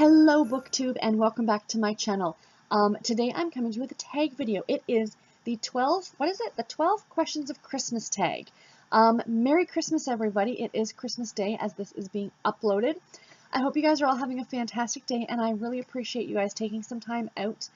Hello BookTube and welcome back to my channel. Today I'm coming to you with a tag video. It is the 12, The 12 Questions of Christmas tag. Merry Christmas everybody. It is Christmas Day as this is being uploaded. I hope you guys are all having a fantastic day and I really appreciate you guys taking some time out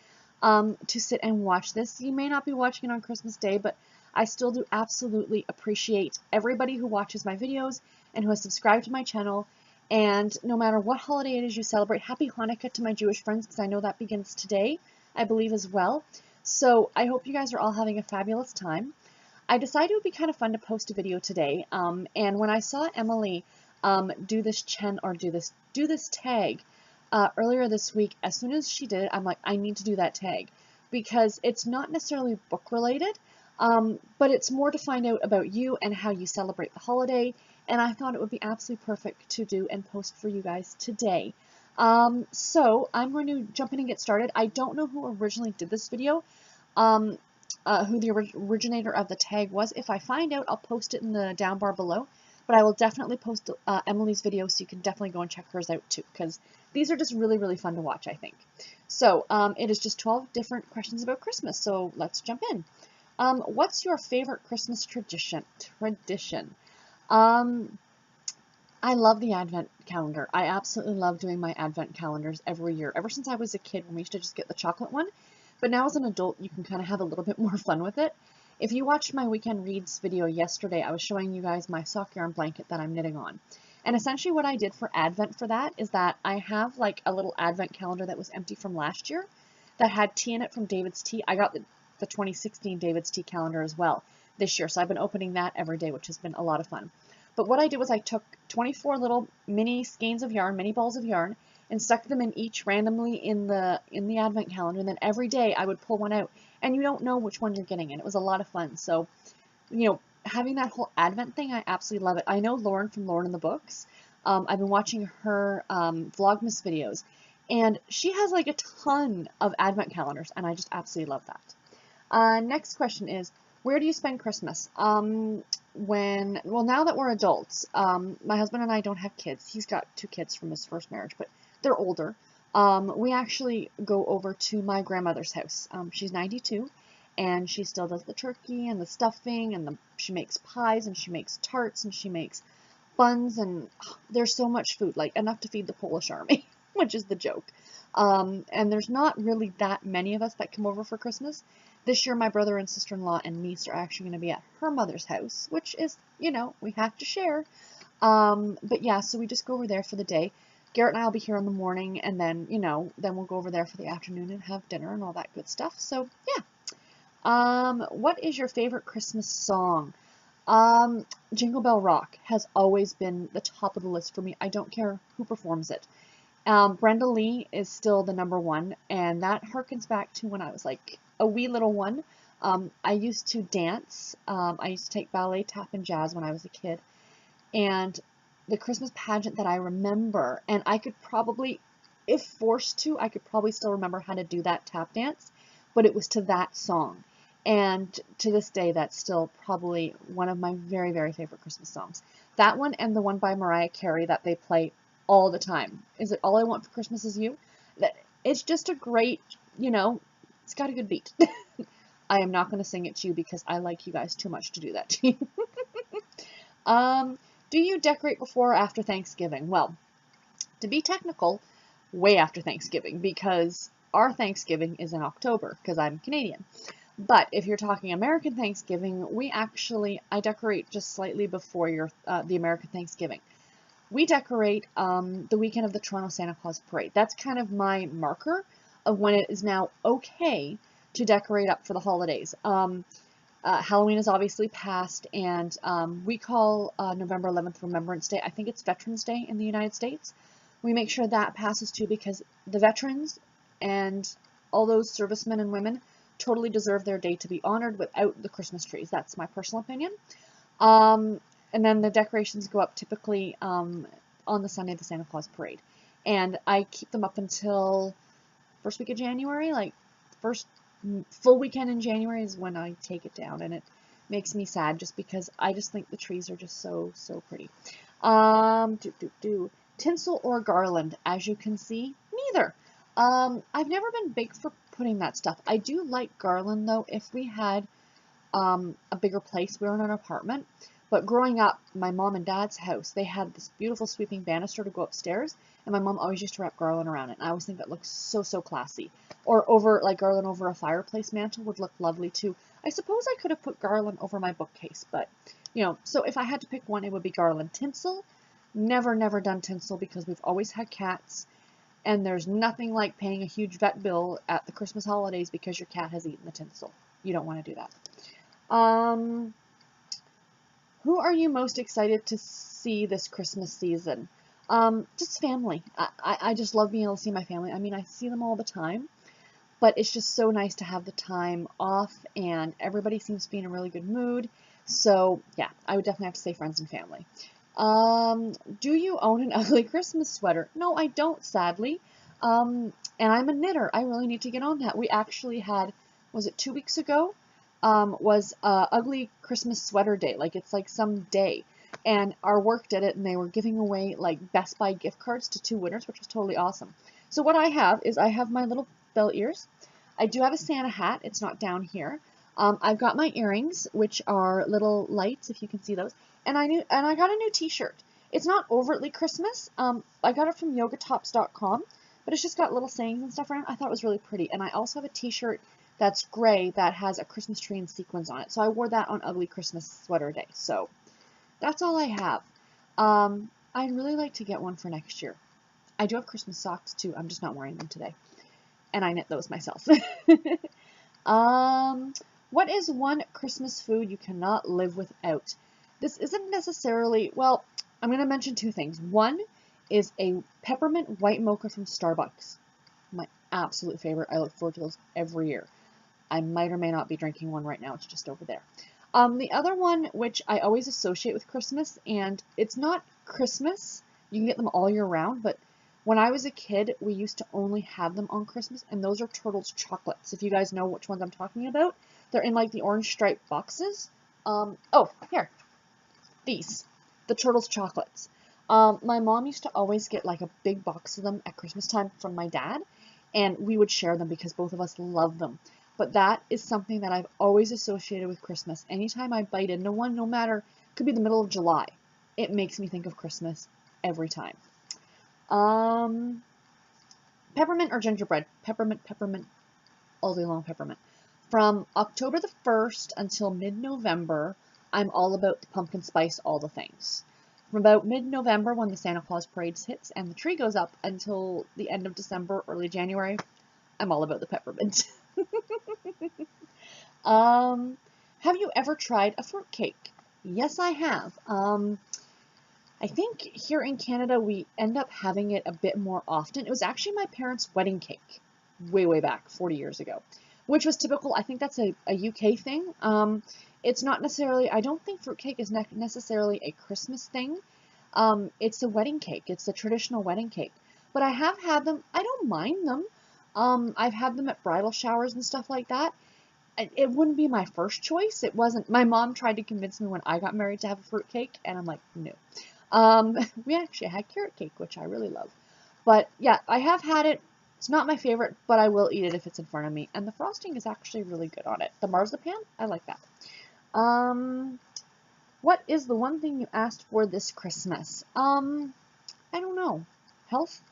to sit and watch this. You may not be watching it on Christmas Day, but I still do absolutely appreciate everybody who watches my videos and who has subscribed to my channel. And no matter what holiday it is you celebrate, happy Hanukkah to my Jewish friends, because I know that begins today, I believe, as well. So I hope you guys are all having a fabulous time. I decided it would be kind of fun to post a video today. And when I saw Emily do this tag earlier this week, as soon as she did it, I'm like, I need to do that tag, because it's not necessarily book related, but it's more to find out about you and how you celebrate the holiday. And I thought it would be absolutely perfect to do and post for you guys today. So I'm going to jump in and get started. I don't know who originally did this video, who the originator of the tag was. If I find out, I'll post it in the down bar below. But I will definitely post Emily's video, so you can definitely go and check hers out too, because these are just really, really fun to watch, I think. So it is just 12 different questions about Christmas, so let's jump in. What's your favorite Christmas tradition? I love the Advent calendar. I absolutely love doing my Advent calendars every year. Ever since I was a kid, when we used to just get the chocolate one. But now as an adult, you can kind of have a little bit more fun with it. If you watched my Weekend Reads video yesterday, I was showing you guys my sock yarn blanket that I'm knitting on. And essentially what I did for Advent for that is that I have like a little Advent calendar that was empty from last year that had tea in it from David's Tea. I got the 2016 David's Tea calendar as well this year, so I've been opening that every day, which has been a lot of fun. But what I did was I took 24 little mini skeins of yarn, mini balls of yarn, and stuck them in each randomly in the Advent calendar, and then every day I would pull one out, and you don't know which one you're getting, and it was a lot of fun. So, you know, having that whole Advent thing, I absolutely love it. I know Lauren from Lauren in the Books. I've been watching her Vlogmas videos, and she has like a ton of Advent calendars, and I just absolutely love that. Next question is, where do you spend Christmas? Now that we're adults, my husband and I don't have kids. He's got 2 kids from his first marriage, but they're older. We actually go over to my grandmother's house. She's 92, and she still does the turkey and the stuffing, and she makes pies, and she makes tarts, and she makes buns, and there's so much food, like enough to feed the Polish army, which is the joke. And there's not really that many of us that come over for Christmas. This year, my brother and sister-in-law and niece are actually going to be at her mother's house, which is, you know, we have to share. But yeah, so we just go over there for the day. Garrett and I will be here in the morning, and then, you know, then we'll go over there for the afternoon and have dinner and all that good stuff. So, yeah. What is your favorite Christmas song? Jingle Bell Rock has always been the top of the list for me. I don't care who performs it. Brenda Lee is still the #1, and that harkens back to when I was like a wee little one. I used to dance. I used to take ballet, tap, and jazz when I was a kid. And the Christmas pageant that I remember, and I could probably, if forced to, I could probably still remember how to do that tap dance, but it was to that song. And to this day, that's still probably one of my very, very favorite Christmas songs. That one and the one by Mariah Carey that they play all the time. Is it All I Want for Christmas Is You? It's just a great, you know, it's got a good beat. I am not going to sing it to you because I like you guys too much to do that to you. Do you decorate before or after Thanksgiving? Well, to be technical, way after Thanksgiving, because our Thanksgiving is in October, because I'm Canadian. But if you're talking American Thanksgiving, I decorate just slightly before the American Thanksgiving. We decorate the weekend of the Toronto Santa Claus Parade. That's kind of my marker of when it is now okay to decorate up for the holidays. Halloween is obviously past, and we call November 11th Remembrance Day. I think it's Veterans Day in the United States. We make sure that passes too, because the veterans and all those servicemen and women totally deserve their day to be honored without the Christmas trees. That's my personal opinion. And then the decorations go up typically on the Sunday of the Santa Claus Parade. And I keep them up until first week of January, like first full weekend in January is when I take it down. And it makes me sad just because I just think the trees are just so, so pretty. Tinsel or garland? As you can see, me. either. I've never been big for putting that stuff. I do like garland though. If we had a bigger place, we were in an apartment. But growing up, my mom and dad's house, they had this beautiful sweeping banister to go upstairs, and my mom always used to wrap garland around it. And I always think that looks so, so classy. Or over, like garland over a fireplace mantle would look lovely too. I suppose I could have put garland over my bookcase, but, you know, so if I had to pick one, it would be garland. Tinsel, never, never done tinsel because we've always had cats, and there's nothing like paying a huge vet bill at the Christmas holidays because your cat has eaten the tinsel. You don't want to do that. Who are you most excited to see this Christmas season? Just family. I just love being able to see my family. I mean, I see them all the time, but it's just so nice to have the time off, and everybody seems to be in a really good mood. So, yeah, I would definitely have to say friends and family. Do you own an ugly Christmas sweater? No, I don't, sadly. And I'm a knitter. I really need to get on that. We actually had, was it 2 weeks ago? Was Ugly Christmas Sweater Day. Like, it's like some day. And our work did it, and they were giving away, like, Best Buy gift cards to 2 winners, which was totally awesome. So what I have is I have my little bell ears. I do have a Santa hat. It's not down here. I've got my earrings, which are little lights, if you can see those. And I got a new t-shirt. It's not overtly Christmas. I got it from yogatops.com, but it's just got little sayings and stuff around. I thought it was really pretty. And I also have a t-shirt that's gray that has a Christmas tree and sequins on it. So I wore that on Ugly Christmas Sweater Day. So that's all I have. I'd really like to get one for next year. I do have Christmas socks too. I'm just not wearing them today. And I knit those myself. What is one Christmas food you cannot live without? This isn't necessarily, well, I'm going to mention 2 things. One is a peppermint white mocha from Starbucks. My absolute favorite. I look forward to those every year. I might or may not be drinking one right now. It's just over there. The other one, which I always associate with Christmas, and it's not Christmas. You can get them all year round, but when I was a kid, we used to only have them on Christmas, and those are Turtles chocolates. If you guys know which ones I'm talking about, they're in like the orange striped boxes. Oh, here, these, the Turtles chocolates. My mom used to always get like a big box of them at Christmas time from my dad, and we would share them because both of us love them. But that is something that I've always associated with Christmas. Anytime I bite into one, no matter, it could be the middle of July, it makes me think of Christmas every time. Peppermint or gingerbread? Peppermint, peppermint, all day long peppermint. From October the 1st until mid-November, I'm all about the pumpkin spice, all the things. From about mid-November, when the Santa Claus parade hits and the tree goes up, until the end of December, early January, I'm all about the peppermint. Have you ever tried a fruitcake? Yes, I have. I think here in Canada, we end up having it a bit more often. It was actually my parents' wedding cake way, way back, 40 years ago, which was typical. I think that's a UK thing. It's not necessarily, I don't think fruitcake is necessarily a Christmas thing. It's a wedding cake. It's a traditional wedding cake. But I have had them. I don't mind them. I've had them at bridal showers and stuff like that. It wouldn't be my first choice. It wasn't. My mom tried to convince me when I got married to have a fruitcake, and I'm like, no. We actually had carrot cake, which I really love. But yeah, I have had it. It's not my favorite, but I will eat it if it's in front of me. And the frosting is actually really good on it. The marzipan, I like that. What is the one thing you asked for this Christmas? I don't know. Health?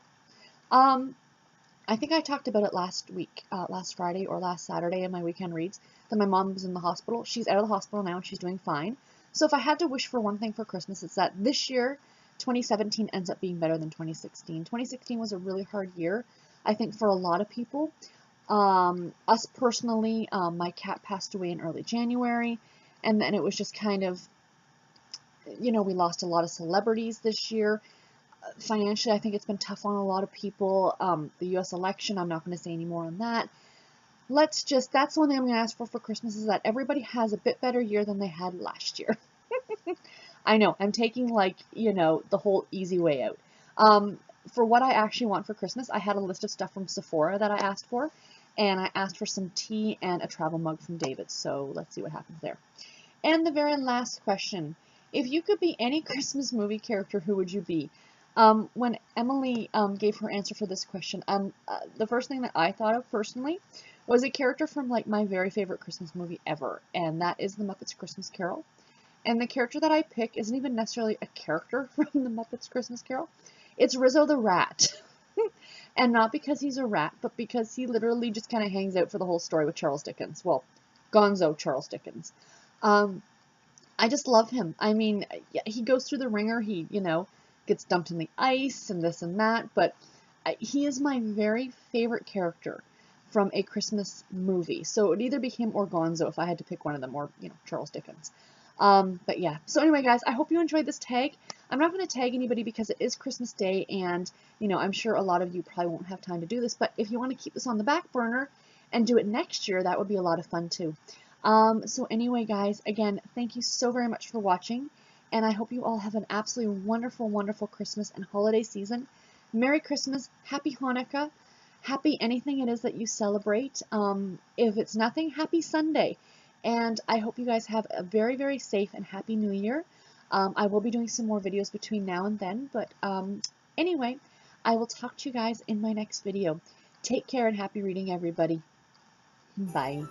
I think I talked about it last week, last Friday or last Saturday in my weekend reads, that my mom was in the hospital. She's out of the hospital now and she's doing fine. So if I had to wish for one thing for Christmas, it's that this year, 2017 ends up being better than 2016. 2016 was a really hard year, I think, for a lot of people. Us personally, my cat passed away in early January, and then it was just kind of, you know, we lost a lot of celebrities this year. Financially, I think it's been tough on a lot of people. The U.S. election, I'm not going to say any more on that. That's one thing I'm going to ask for Christmas, is that everybody has a bit better year than they had last year. I know, I'm taking, like, you know, the whole easy way out. For what I actually want for Christmas, I had a list of stuff from Sephora that I asked for, and I asked for some tea and a travel mug from David, so let's see what happens there. And the very last question, if you could be any Christmas movie character, who would you be? When Emily gave her answer for this question, the first thing that I thought of personally was a character from like my very favorite Christmas movie ever, and that is The Muppets Christmas Carol. And the character that I pick isn't even necessarily a character from The Muppets Christmas Carol. It's Rizzo the Rat. And not because he's a rat, but because he literally just kind of hangs out for the whole story with Charles Dickens. Well, Gonzo Charles Dickens. Um, I just love him. I mean, yeah, he goes through the ringer. He, gets dumped in the ice and this and that, but he is my very favorite character from a Christmas movie. So it either became Gonzo if I had to pick one of them, or, Charles Dickens. But yeah, so anyway, guys, I hope you enjoyed this tag. I'm not going to tag anybody because it is Christmas Day, and, I'm sure a lot of you probably won't have time to do this, but if you want to keep this on the back burner and do it next year, that would be a lot of fun too. So anyway, guys, again, thank you so very much for watching, and I hope you all have an absolutely wonderful, wonderful Christmas and holiday season. Merry Christmas, Happy Hanukkah, happy anything it is that you celebrate. If it's nothing, happy Sunday. And I hope you guys have a very, very safe and happy New Year. I will be doing some more videos between now and then, but anyway, I will talk to you guys in my next video. Take care and happy reading, everybody. Bye.